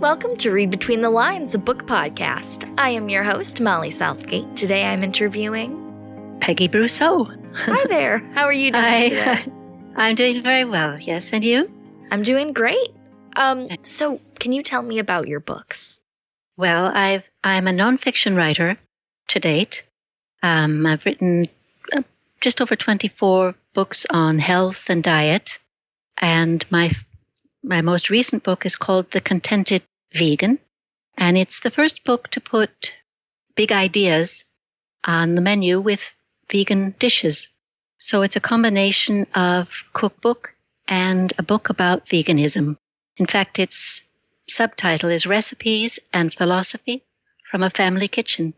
Welcome to Read Between the Lines, a book podcast. I am your host, Molly Southgate. Today I'm interviewing Peggy Brusseau. Hi there. How are you doing today? I'm doing very well, yes. And you? I'm doing great. So can you tell me about your books? Well, I'm a nonfiction writer to date. I've written just over 24 books on health and diet. And my most recent book is called The Contented Vegan. And it's the first book to put big ideas on the menu with vegan dishes. So it's a combination of cookbook and a book about veganism. In fact, its subtitle is Recipes and Philosophy from a Family Kitchen.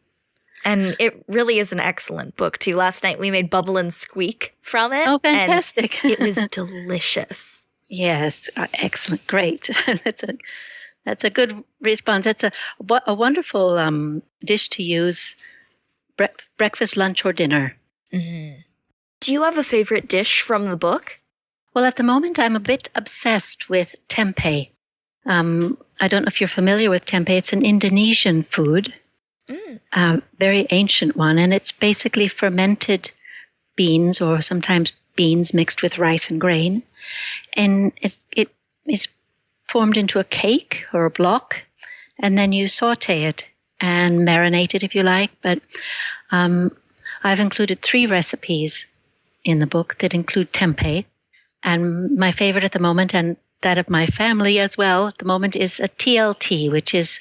And it really is an excellent book, too. Last night we made Bubble and Squeak from it. Oh, fantastic. And it was delicious. Yes, excellent. Great. That's a good response. That's a wonderful dish to use breakfast, lunch, or dinner. Mm-hmm. Do you have a favorite dish from the book? Well, at the moment, I'm a bit obsessed with tempeh. I don't know if you're familiar with tempeh. It's an Indonesian food, very ancient one, and it's basically fermented beans or sometimes beans mixed with rice and grain. And it is formed into a cake or a block, and then you saute it and marinate it if you like. But I've included 3 recipes in the book that include tempeh. And my favorite at the moment, and that of my family as well at the moment, is a TLT, which is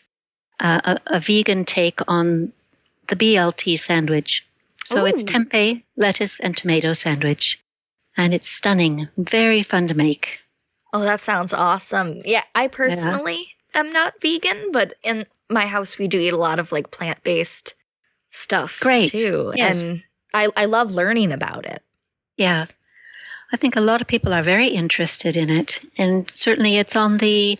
a vegan take on the BLT sandwich. So It's tempeh, lettuce, and tomato sandwich. And it's stunning, very fun to make. Oh, that sounds awesome. Yeah, I personally am not vegan, but in my house we do eat a lot of like plant-based stuff too. Yes. And I love learning about it. Yeah. I think a lot of people are very interested in it. And certainly it's on the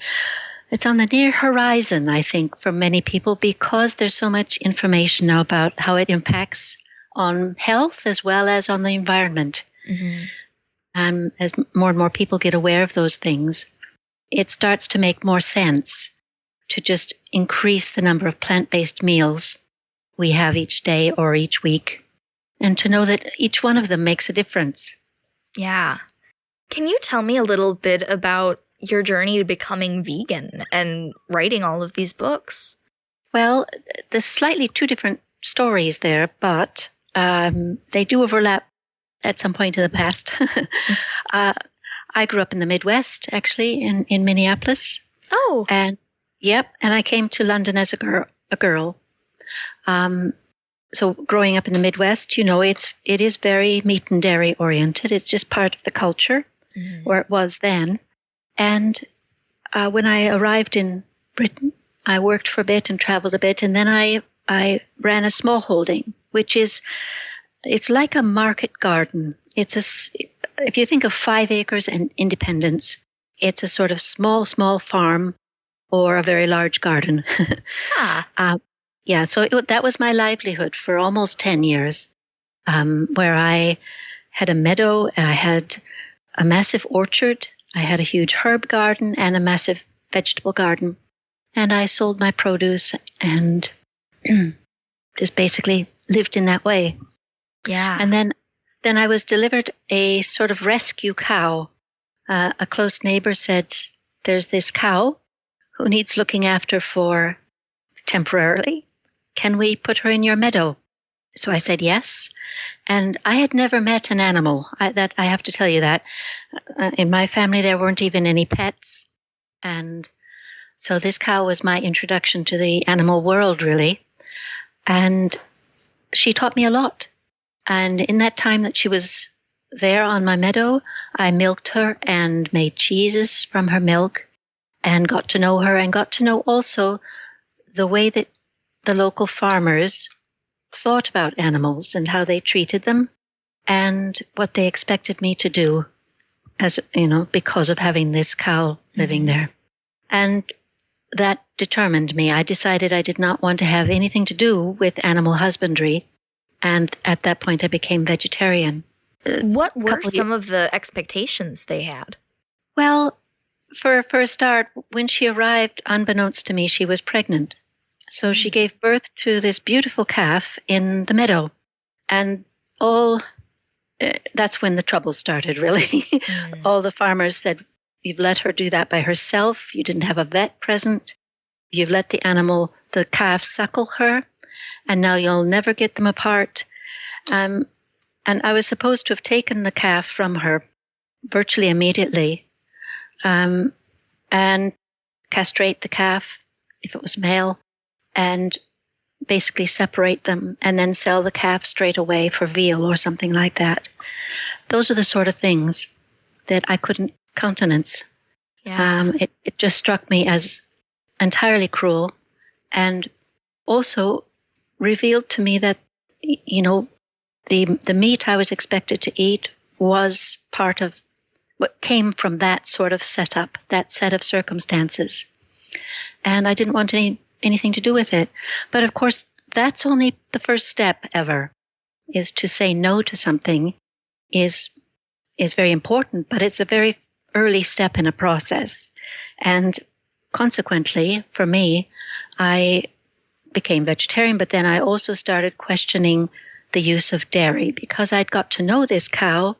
near horizon, I think, for many people, because there's so much information now about how it impacts on health as well as on the environment. Mm-hmm. As more and more people get aware of those things, it starts to make more sense to just increase the number of plant-based meals we have each day or each week, and to know that each one of them makes a difference. Yeah. Can you tell me a little bit about your journey to becoming vegan and writing all of these books? Well, there's slightly 2 different stories there, but they do overlap at some point in the past. I grew up in the Midwest, actually, in Minneapolis. Oh. And I came to London as a girl. So growing up in the Midwest, it is very meat and dairy oriented. It's just part of the culture, or it was then. And when I arrived in Britain, I worked for a bit and traveled a bit, and then I ran a small holding, which is, it's like a market garden. If you think of 5 acres and Independence, it's a sort of small farm or a very large garden. So that was my livelihood for almost 10 years, where I had a meadow, and I had a massive orchard, I had a huge herb garden and a massive vegetable garden, and I sold my produce and just basically lived in that way. Yeah. And then I was delivered a sort of rescue cow. A close neighbor said, "There's this cow who needs looking after for temporarily. Can we put her in your meadow?" So I said yes. And I had never met an animal. I have to tell you that. In my family, there weren't even any pets. And so this cow was my introduction to the animal world, really. And she taught me a lot. And in that time that she was there on my meadow, I milked her and made cheeses from her milk and got to know her, and got to know also the way that the local farmers thought about animals and how they treated them and what they expected me to do, as because of having this cow living there. And that determined me. I decided I did not want to have anything to do with animal husbandry. And at that point, I became vegetarian. What were some of the expectations they had? Well, for a start, when she arrived, unbeknownst to me, she was pregnant. So she gave birth to this beautiful calf in the meadow. And that's when the trouble started, really. All the farmers said, you've let her do that by herself. You didn't have a vet present. You've let the calf suckle her, and now you'll never get them apart. And I was supposed to have taken the calf from her virtually immediately, and castrate the calf if it was male, and basically separate them and then sell the calf straight away for veal or something like that. Those are the sort of things that I couldn't countenance. Yeah. It just struck me as entirely cruel, and also revealed to me that, the meat I was expected to eat was part of what came from that sort of setup, that set of circumstances. And I didn't want anything to do with it. But of course, that's only the first step ever, is to say no to something is very important, but it's a very early step in a process. And consequently, for me, I became vegetarian, but then I also started questioning the use of dairy because I'd got to know this cow.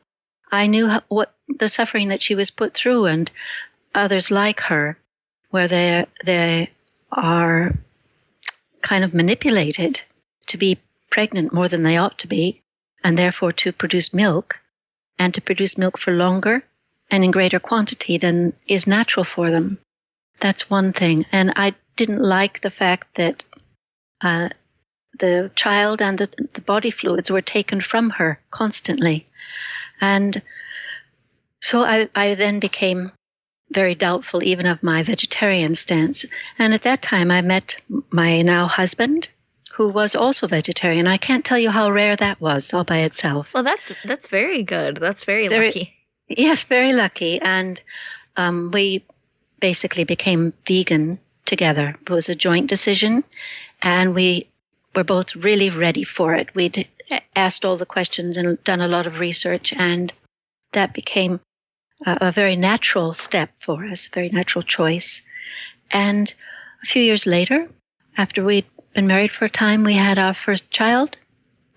I knew what the suffering that she was put through, and others like her, where they are kind of manipulated to be pregnant more than they ought to be, and therefore to produce milk, and to produce milk for longer and in greater quantity than is natural for them. That's one thing. And I didn't like the fact that the child and the body fluids were taken from her constantly. And so I then became very doubtful even of my vegetarian stance. And at that time, I met my now husband, who was also vegetarian. I can't tell you how rare that was all by itself. Well, that's very good. That's very lucky. Yes, very lucky. And we basically became vegan together. It was a joint decision, and we were both really ready for it. We'd asked all the questions and done a lot of research, and that became a very natural step for us, a very natural choice. And a few years later, after we'd been married for a time, we had our first child,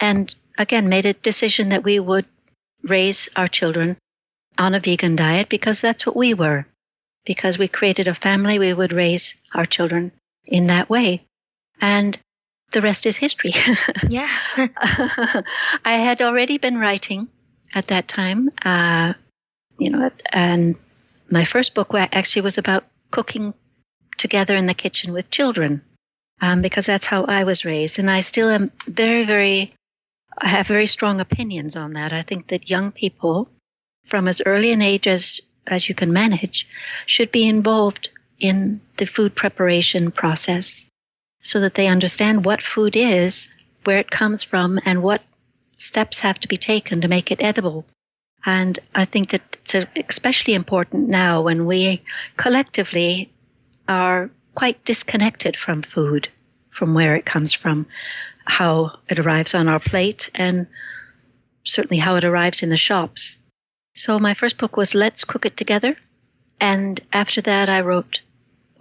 and again made a decision that we would raise our children on a vegan diet, because that's what we were. Because we created a family, we would raise our children in that way. And the rest is history. Yeah. I had already been writing at that time, and my first book actually was about cooking together in the kitchen with children, because that's how I was raised. And I still am I have very strong opinions on that. I think that young people, from as early an age as you can manage, should be involved in the food preparation process so that they understand what food is, where it comes from, and what steps have to be taken to make it edible. And I think that it's especially important now when we collectively are quite disconnected from food, from where it comes from, how it arrives on our plate, and certainly how it arrives in the shops. So my first book was Let's Cook It Together. And after that, I wrote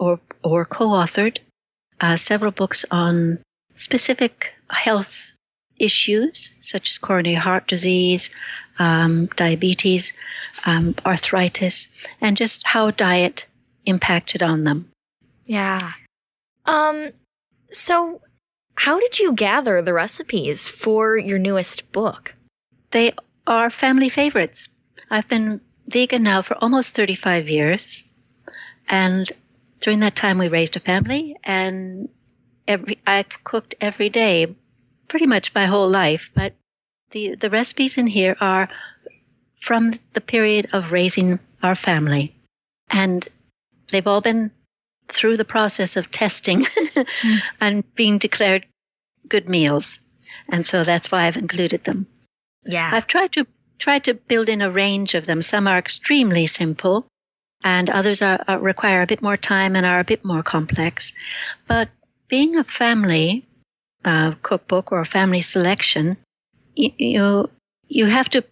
or co-authored several books on specific health issues, such as coronary heart disease, diabetes, arthritis, and just how diet impacted on them. Yeah. So how did you gather the recipes for your newest book? They are family favorites. I've been vegan now for almost 35 years. And during that time, we raised a family, and I've cooked every day, pretty much my whole life. But the recipes in here are from the period of raising our family. And they've all been through the process of testing and being declared good meals. And so that's why I've included them. Yeah. I've tried to build in a range of them. Some are extremely simple, and others require a bit more time and are a bit more complex. But being a family cookbook or a family selection, you have to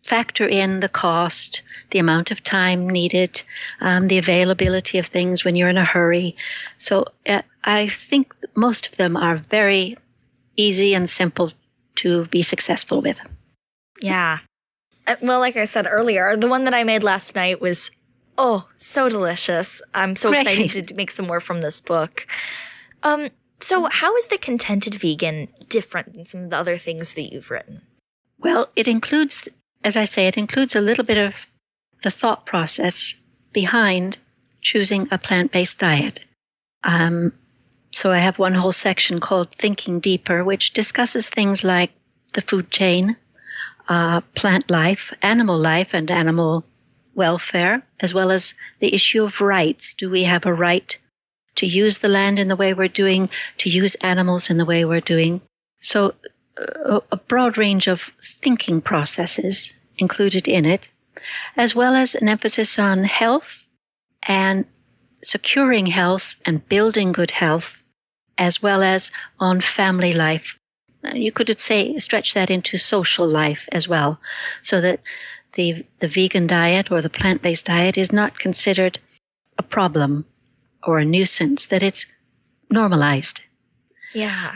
factor in the cost, the amount of time needed, the availability of things when you're in a hurry. So I think most of them are very easy and simple to be successful with. Yeah. Well, like I said earlier, the one that I made last night was, so delicious. I'm so excited to make some more from this book. So how is The Contented Vegan different than some of the other things that you've written? Well, it includes, as I say, it includes a little bit of the thought process behind choosing a plant-based diet. So I have one whole section called Thinking Deeper, which discusses things like the food chain, plant life, and animal welfare, as well as the issue of rights. Do we have a right to use the land in the way we're doing, to use animals in the way we're doing? So a broad range of thinking processes included in it, as well as an emphasis on health and securing health and building good health, as well as on family life. You could stretch that into social life as well, so that the vegan diet or the plant-based diet is not considered a problem or a nuisance, that it's normalized. Yeah.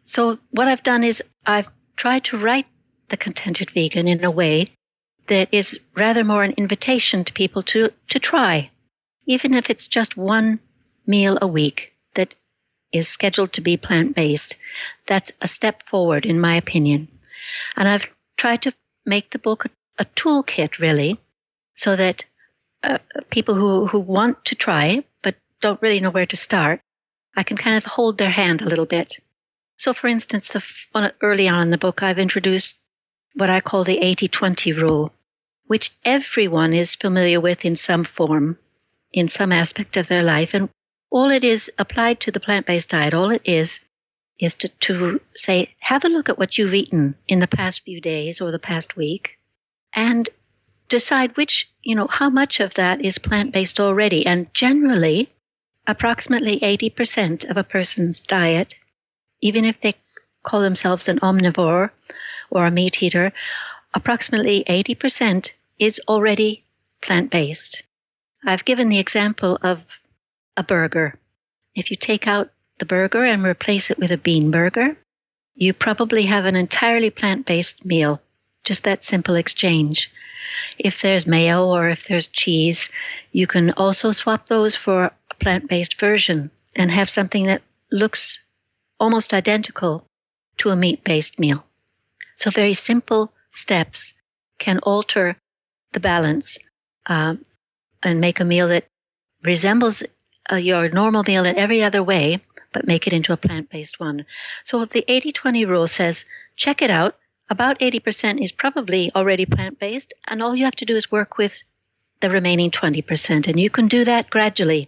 So what I've done is I've tried to write The Contented Vegan in a way that is rather more an invitation to people to try, even if it's just one meal a week that is scheduled to be plant-based. That's a step forward, in my opinion. And I've tried to make the book a toolkit, really, so that people who want to try but don't really know where to start, I can kind of hold their hand a little bit. So, for instance, early on in the book, I've introduced what I call the 80-20 rule, which everyone is familiar with in some form, in some aspect of their life. And all it is, applied to the plant-based diet, all it is to say, have a look at what you've eaten in the past few days or the past week, and decide how much of that is plant-based already. And generally, approximately 80% of a person's diet, even if they call themselves an omnivore or a meat eater, approximately 80% is already plant-based. I've given the example of a burger. If you take out the burger and replace it with a bean burger, you probably have an entirely plant-based meal. Just that simple exchange. If there's mayo or if there's cheese, you can also swap those for a plant-based version and have something that looks almost identical to a meat-based meal. So very simple steps can alter the balance and make a meal that resembles your normal meal in every other way, but make it into a plant-based one. So the 80-20 rule says, check it out. About 80% is probably already plant-based, and all you have to do is work with the remaining 20%. And you can do that gradually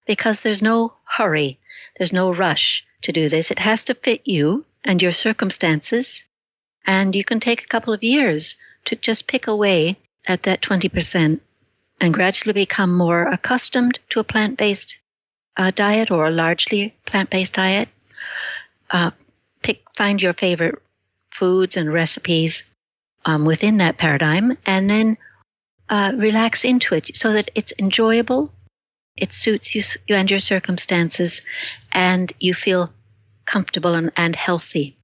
because there's no hurry. There's no rush to do this. It has to fit you and your circumstances, and you can take a couple of years to just pick away at that 20% and gradually become more accustomed to a plant-based diet or a largely plant-based diet. Find your favorite foods and recipes within that paradigm, and then relax into it so that it's enjoyable, it suits you and your circumstances, and you feel comfortable and healthy.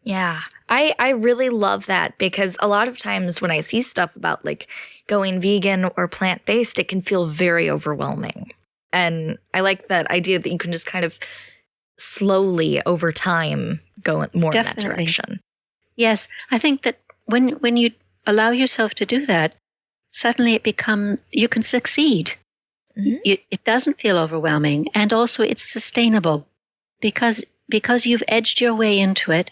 Yeah, I really love that, because a lot of times when I see stuff about like going vegan or plant-based, it can feel very overwhelming. And I like that idea that you can just kind of slowly over time go more in that direction. Yes, I think that when you allow yourself to do that, suddenly you can succeed. Mm-hmm. It doesn't feel overwhelming, and also it's sustainable because you've edged your way into it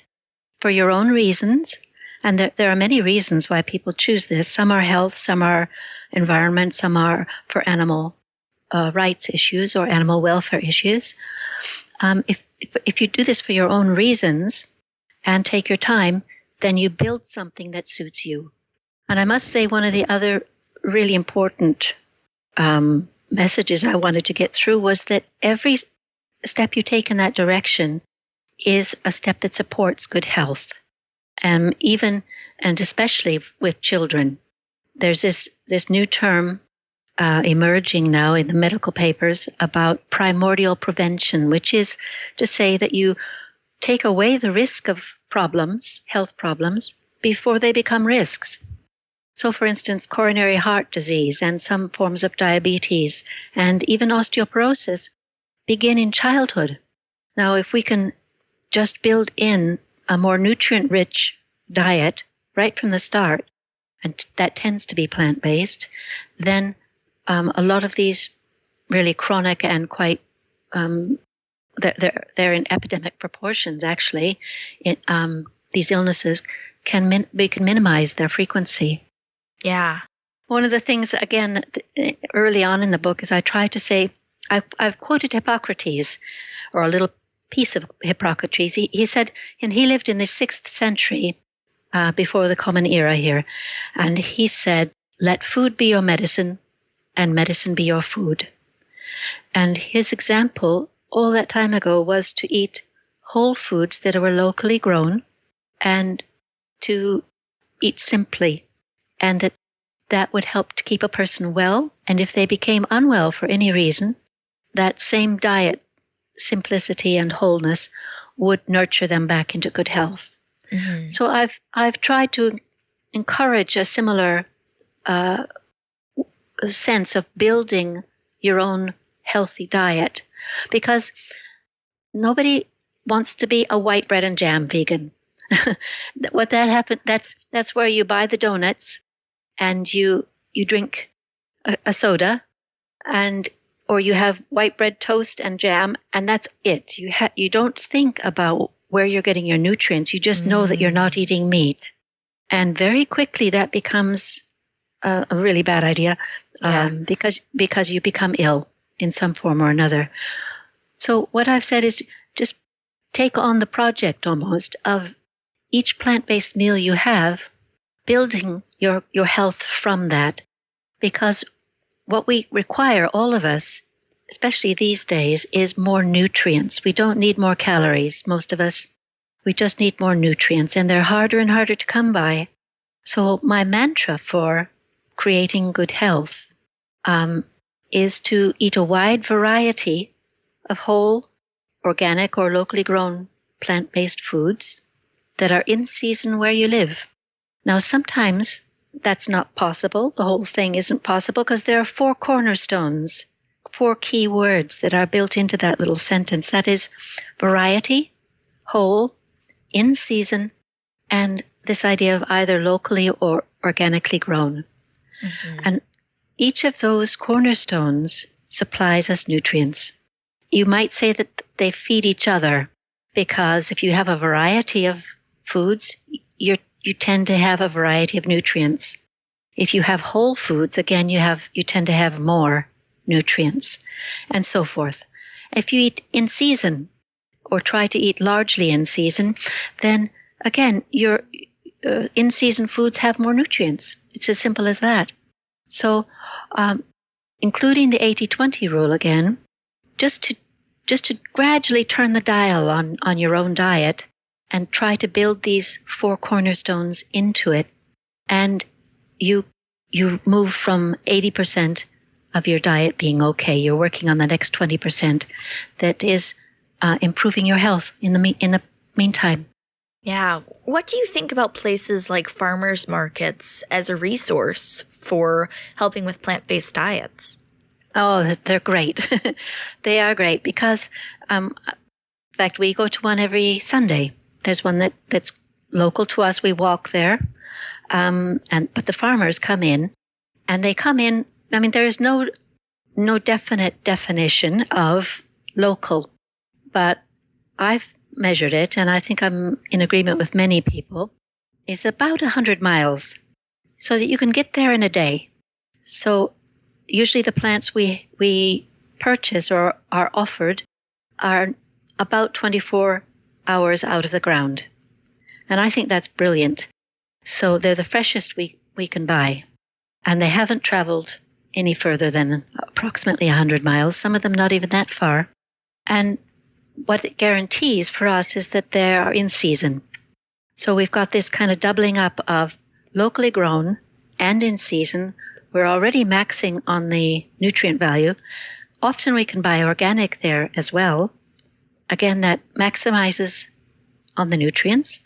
for your own reasons, and there are many reasons why people choose this. Some are health, some are environment, some are for animal rights issues or animal welfare issues. If you do this for your own reasons and take your time, then you build something that suits you. And I must say, one of the other really important messages I wanted to get through was that every step you take in that direction is a step that supports good health. Even and especially with children. There's this new term emerging now in the medical papers about primordial prevention, which is to say that you take away the risk of problems, health problems, before they become risks. So, for instance, coronary heart disease and some forms of diabetes and even osteoporosis begin in childhood. Now, if we can just build in a more nutrient-rich diet right from the start, and that tends to be plant-based, then a lot of these really chronic and quite they're in epidemic proportions. Actually, these illnesses we can minimize their frequency. Yeah. One of the things, again, early on in the book is I try to say, I've quoted Hippocrates, or a little piece of Hippocrates. He said, and he lived in the 6th century before the Common Era here, and he said, "Let food be your medicine, and medicine be your food." And his example all that time ago was to eat whole foods that were locally grown and to eat simply, and that would help to keep a person well. And if they became unwell for any reason, that same diet, simplicity and wholeness, would nurture them back into good health. Mm-hmm. So I've tried to encourage a similar sense of building your own healthy diet, because nobody wants to be a white bread and jam vegan. What that happened, that's where you buy the donuts and you drink a soda, or you have white bread toast and jam, and that's it. You don't think about where you're getting your nutrients. You just know that you're not eating meat, and very quickly that becomes a really bad idea, because you become ill in some form or another. So what I've said is just take on the project almost of each plant-based meal you have, building your health from that, because what we require, all of us, especially these days, is more nutrients. We don't need more calories, most of us. We just need more nutrients, and they're harder and harder to come by. So my mantra for creating good health is to eat a wide variety of whole, organic, or locally grown plant-based foods that are in season where you live. Now, sometimes that's not possible. The whole thing isn't possible because there are 4 cornerstones, 4 key words that are built into that little sentence. That is variety, whole, in season, and this idea of either locally or organically grown. Mm-hmm. And each of those cornerstones supplies us nutrients. You might say that they feed each other, because if you have a variety of foods, you tend to have a variety of nutrients. If you have whole foods, again, you tend to have more nutrients, and so forth. If you eat in season, or try to eat largely in season, then again, your in-season foods have more nutrients. It's as simple as that. So, including the 80-20 rule again, just to gradually turn the dial on your own diet and try to build these 4 cornerstones into it, and you move from 80% of your diet being okay. You're working on the next 20% that is improving your health in the meantime. Yeah. What do you think about places like farmers markets as a resource for helping with plant-based diets? Oh, they're great. They are great because, in fact, we go to one every Sunday. There's one that's local to us. We walk there, but the farmers come in, and they come in. I mean, there is no definite definition of local, but I've measured it, and I think I'm in agreement with many people. It's about 100 miles, so that you can get there in a day. So usually the plants we purchase or are offered are about 24 hours out of the ground. And I think that's brilliant. So they're the freshest we can buy. And they haven't traveled any further than approximately 100 miles, some of them not even that far. And what it guarantees for us is that they are in season. So we've got this kind of doubling up of locally grown and in season. We're already maxing on the nutrient value. Often we can buy organic there as well. Again, that maximizes on the nutrients.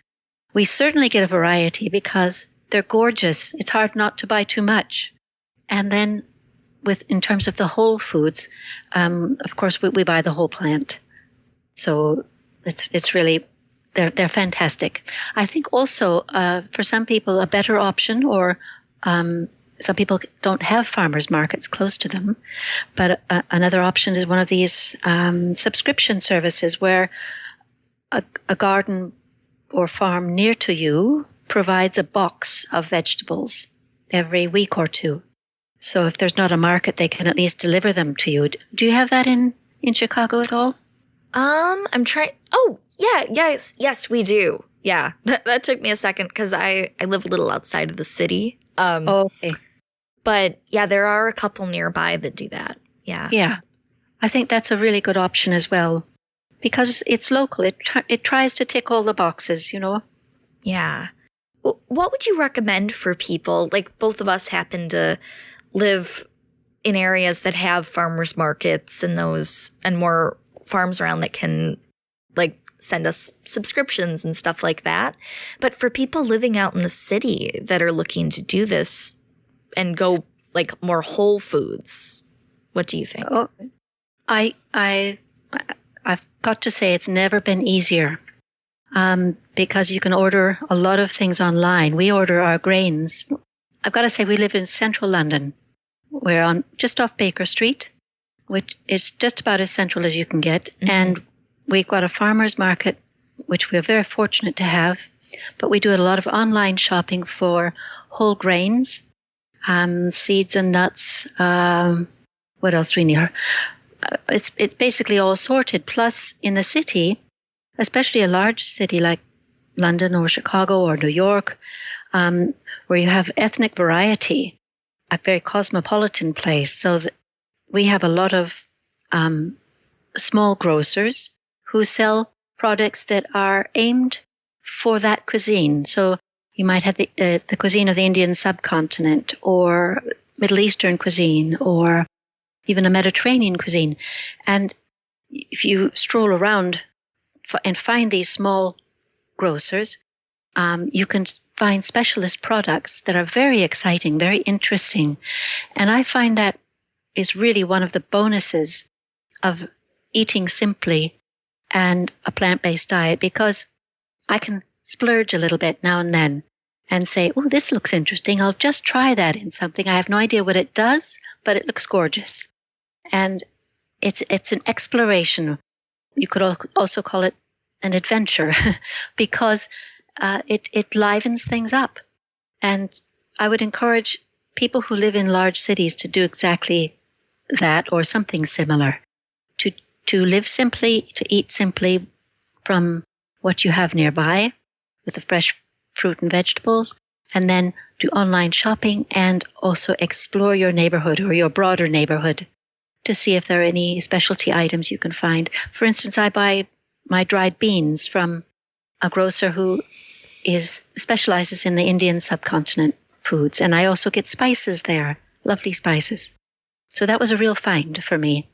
We certainly get a variety because they're gorgeous. It's hard not to buy too much. And then in terms of the whole foods, of course, we buy the whole plant. So it's really, they're fantastic. I think also for some people a better option, or some people don't have farmers markets close to them, but another option is one of these subscription services where a garden or farm near to you provides a box of vegetables every week or two. So if there's not a market, they can at least deliver them to you. Do you have that in Chicago at all? I'm trying. Oh, yeah, yes, we do. Yeah, that took me a second because I live a little outside of the city. Okay. But yeah, there are a couple nearby that do that. Yeah. Yeah. I think that's a really good option as well because it's local. It tries to tick all the boxes, you know? Yeah. What would you recommend for people? Like, both of us happen to live in areas that have farmers markets and more farms around that can like send us subscriptions and stuff like that. But for people living out in the city that are looking to do this and go like more whole foods, what do you think? Oh, I've got to say it's never been easier because you can order a lot of things online. We order our grains. I've got to say we live in central London. We're just off Baker Street, which is just about as central as you can get. Mm-hmm. And we've got a farmer's market, which we're very fortunate to have. But we do a lot of online shopping for whole grains, seeds and nuts. What else do we need? It's basically all sorted. Plus, in the city, especially a large city like London or Chicago or New York, where you have ethnic variety, a very cosmopolitan place. So we have a lot of small grocers who sell products that are aimed for that cuisine. So you might have the cuisine of the Indian subcontinent or Middle Eastern cuisine or even a Mediterranean cuisine. And if you stroll around and find these small grocers, you can find specialist products that are very exciting, very interesting. And I find that is really one of the bonuses of eating simply and a plant-based diet, because I can splurge a little bit now and then and say, oh, this looks interesting. I'll just try that in something. I have no idea what it does, but it looks gorgeous. And it's an exploration. You could also call it an adventure because it livens things up. And I would encourage people who live in large cities to do exactly that or something similar, to live simply, to eat simply from what you have nearby with the fresh fruit and vegetables, and then do online shopping and also explore your neighborhood or your broader neighborhood to see if there are any specialty items you can find. For instance, I buy my dried beans from a grocer who specializes in the Indian subcontinent foods, and I also get spices there, lovely spices. So that was a real find for me.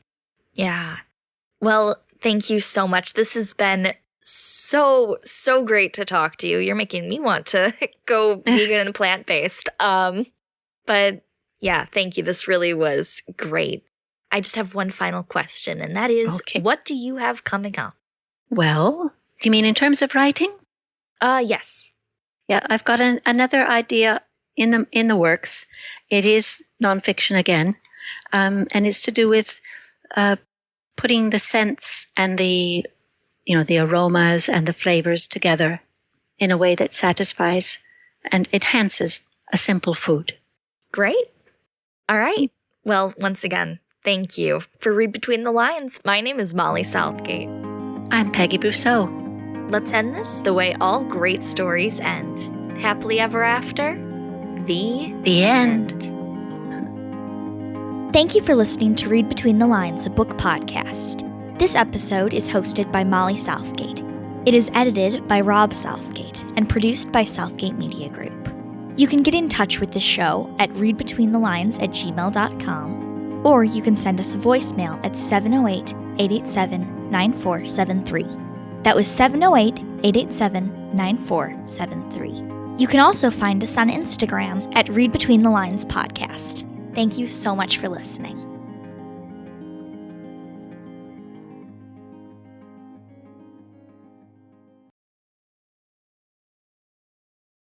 Yeah. Well, thank you so much. This has been so great to talk to you. You're making me want to go vegan and plant-based. But yeah, thank you. This really was great. I just have one final question, and that is, What do you have coming up? Well, do you mean in terms of writing? Yes. Yeah, I've got another idea in the works. It is nonfiction again, and it's to do with putting the scents and the aromas and the flavors together in a way that satisfies and enhances a simple food. Great. All right. Well, once again, thank you for Read Between the Lines. My name is Molly Southgate. I'm Peggy Brusseau. Let's end this the way all great stories end. Happily ever after, the end. Thank you for listening to Read Between the Lines, a book podcast. This episode is hosted by Molly Southgate. It is edited by Rob Southgate and produced by Southgate Media Group. You can get in touch with the show at readbetweenthelines@gmail.com, or you can send us a voicemail at 708-887-9473. That was 708-887-9473. You can also find us on Instagram at Read Between the Lines Podcast. Thank you so much for listening.